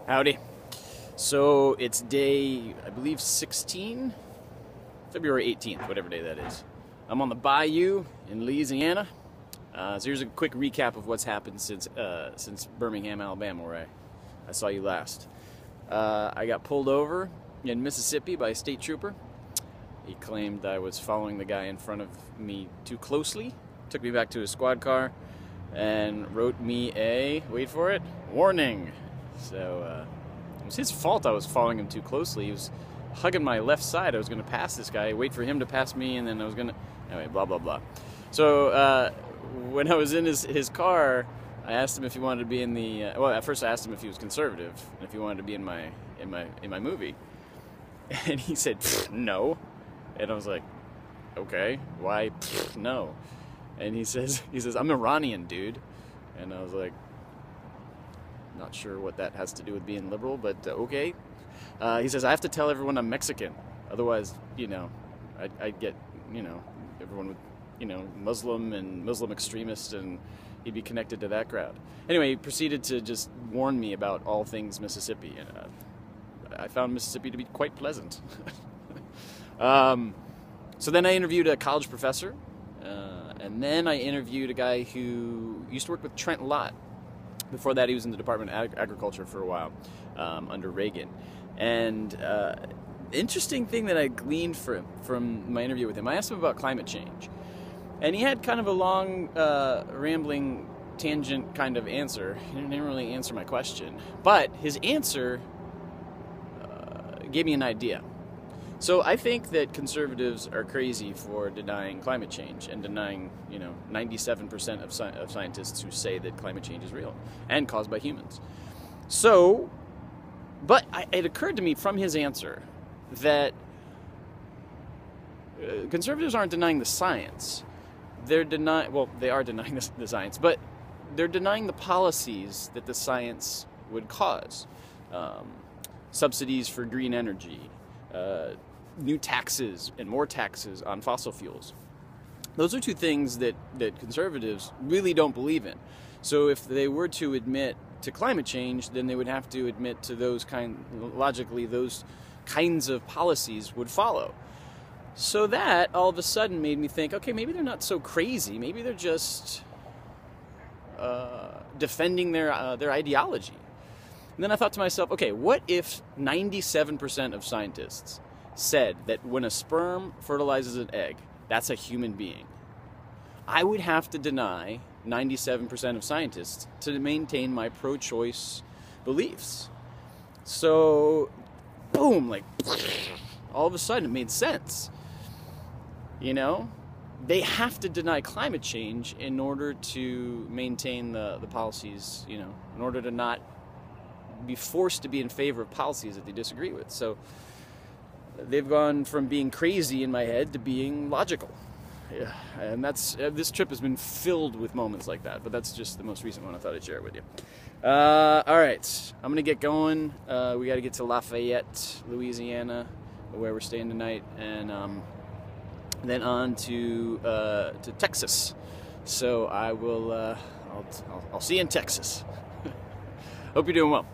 Howdy. So it's day, I believe, 16? February 18th, whatever day that is. I'm on the bayou in Louisiana. So here's a quick recap of what's happened since Birmingham, Alabama, where I saw you last. I got pulled over in Mississippi by a state trooper. He claimed I was following the guy in front of me too closely. Took me back to his squad car and wrote me a, wait for it, warning. So it was his fault I was following him too closely. He was hugging my left side. I was going to pass this guy, wait for him to pass me, and then I was going to... Anyway, blah, blah, blah. So when I was in his car, I asked him if he wanted to be in the... well, at first I asked him if he was conservative, and if he wanted to be in my movie. And he said, no. And I was like, okay, why no? And he says, I'm Iranian, dude. And I was like, not sure what that has to do with being liberal, but okay. He says, I have to tell everyone I'm Mexican. Otherwise, I'd get, everyone would, Muslim and Muslim extremists, and he'd be connected to that crowd. Anyway, he proceeded to just warn me about all things Mississippi. I found Mississippi to be quite pleasant. So then I interviewed a college professor, and then I interviewed a guy who used to work with Trent Lott. Before that, he was in the Department of Agriculture for a while, under Reagan. And interesting thing that I gleaned from my interview with him, I asked him about climate change. And he had kind of a long, rambling, tangent kind of answer. He didn't really answer my question. But his answer gave me an idea. So I think that conservatives are crazy for denying climate change and denying, 97% of scientists who say that climate change is real and caused by humans. So, but it occurred to me from his answer that conservatives aren't denying the science. They're denying, well, they are denying the science, but they're denying the policies that the science would cause. Subsidies for green energy, new taxes and more taxes on fossil fuels. Those are two things that conservatives really don't believe in. So if they were to admit to climate change, then they would have to admit to logically those kinds of policies would follow. So that all of a sudden made me think, okay, maybe they're not so crazy. Maybe they're just defending their ideology. And then I thought to myself, okay, what if 97% of scientists said that when a sperm fertilizes an egg, that's a human being? I would have to deny 97% of scientists to maintain my pro-choice beliefs. So, boom, all of a sudden it made sense. They have to deny climate change in order to maintain the policies, in order to not be forced to be in favor of policies that they disagree with. So they've gone from being crazy in my head to being logical. Yeah, and this trip has been filled with moments like that, but that's just the most recent one I thought I'd share with you. All right, I'm gonna get going. We got to get to Lafayette, Louisiana, where we're staying tonight, and then on to Texas. So I will. I'll see you in Texas. Hope you're doing well.